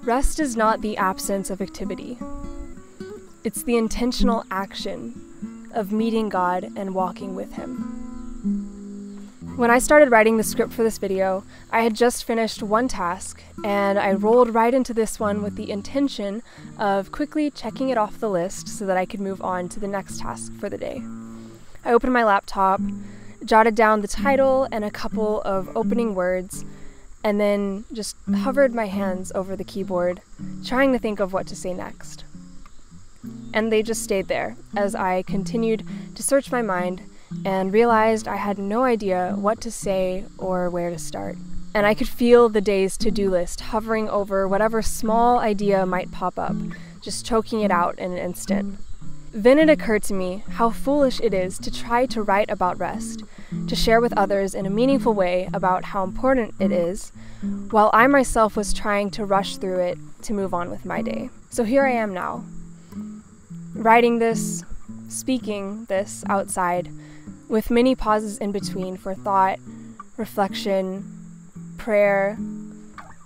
Rest is not the absence of activity. It's the intentional action of meeting God and walking with Him. When I started writing the script for this video, I had just finished one task, and I rolled right into this one with the intention of quickly checking it off the list so that I could move on to the next task for the day. I opened my laptop, jotted down the title and a couple of opening words, and then just hovered my hands over the keyboard, trying to think of what to say next. And they just stayed there as I continued to search my mind and realized I had no idea what to say or where to start. And I could feel the day's to-do list hovering over whatever small idea might pop up, just choking it out in an instant. Then it occurred to me how foolish it is to try to write about rest, to share with others in a meaningful way about how important it is, while I myself was trying to rush through it to move on with my day. So here I am now, writing this, speaking this outside, with many pauses in between for thought, reflection, prayer,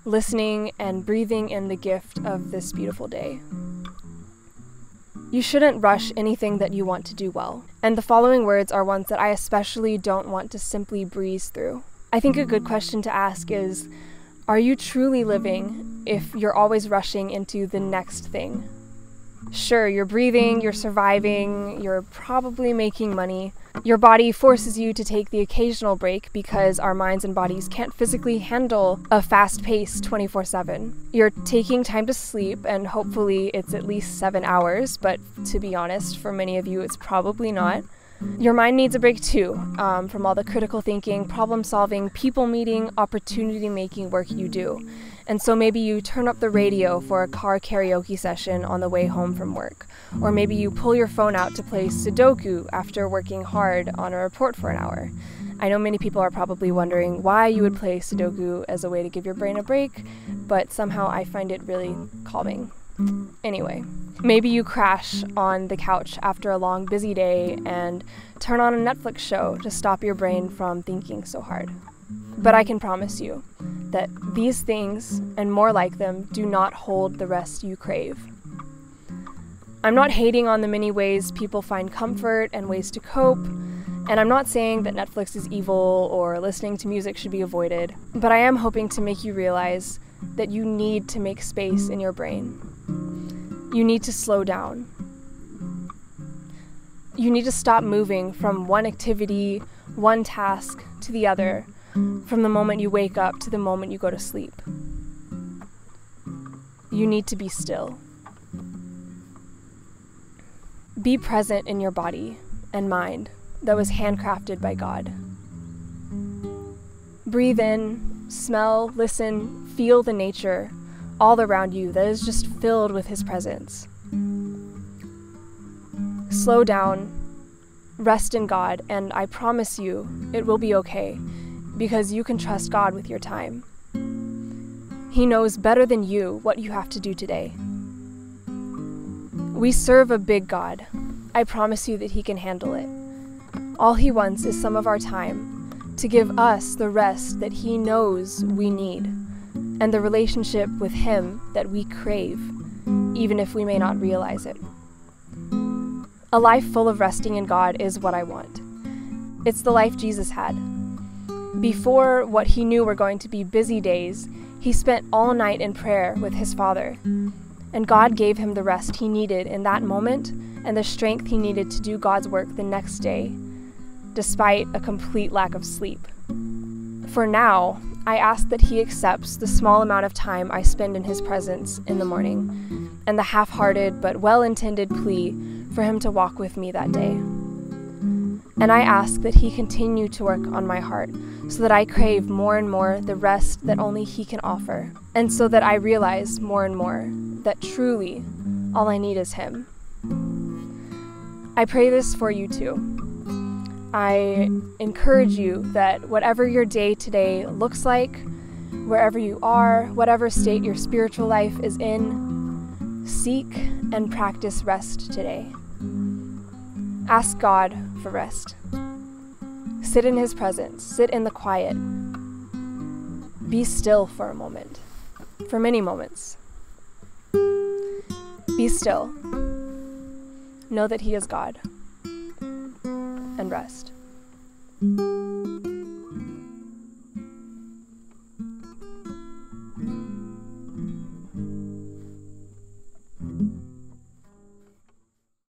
listening, and breathing in the gift of this beautiful day. You shouldn't rush anything that you want to do well. And the following words are ones that I especially don't want to simply breeze through. I think a good question to ask is, are you truly living if you're always rushing into the next thing? Sure, you're breathing, you're surviving, you're probably making money. Your body forces you to take the occasional break because our minds and bodies can't physically handle a fast pace 24/7. You're taking time to sleep, and hopefully it's at least 7 hours, but to be honest, for many of you it's probably not. Your mind needs a break too, from all the critical thinking, problem solving, people meeting, opportunity making work you do. And so maybe you turn up the radio for a car karaoke session on the way home from work. Or maybe you pull your phone out to play Sudoku after working hard on a report for an hour. I know many people are probably wondering why you would play Sudoku as a way to give your brain a break, but somehow I find it really calming. Anyway, maybe you crash on the couch after a long, busy day and turn on a Netflix show to stop your brain from thinking so hard. But I can promise you that these things, and more like them, do not hold the rest you crave. I'm not hating on the many ways people find comfort and ways to cope, and I'm not saying that Netflix is evil or listening to music should be avoided, but I am hoping to make you realize that you need to make space in your brain. You need to slow down. You need to stop moving from one activity, one task, to the other, from the moment you wake up to the moment you go to sleep. You need to be still. Be present in your body and mind that was handcrafted by God. Breathe in, smell, listen, feel the nature all around you that is just filled with His presence. Slow down, rest in God, and I promise you it will be okay, because you can trust God with your time. He knows better than you what you have to do today. We serve a big God. I promise you that He can handle it. All He wants is some of our time to give us the rest that He knows we need, and the relationship with Him that we crave, even if we may not realize it. A life full of resting in God is what I want. It's the life Jesus had. Before what He knew were going to be busy days, He spent all night in prayer with His Father, and God gave Him the rest He needed in that moment and the strength He needed to do God's work the next day, despite a complete lack of sleep. For now, I ask that He accepts the small amount of time I spend in His presence in the morning, and the half-hearted but well-intended plea for Him to walk with me that day. And I ask that He continue to work on my heart so that I crave more and more the rest that only He can offer, and so that I realize more and more that truly all I need is Him. I pray this for you too. I encourage you that whatever your day today looks like, wherever you are, whatever state your spiritual life is in, seek and practice rest today. Ask God for rest. Sit in His presence. Sit in the quiet. Be still for a moment, for many moments. Be still. Know that He is God. And rest.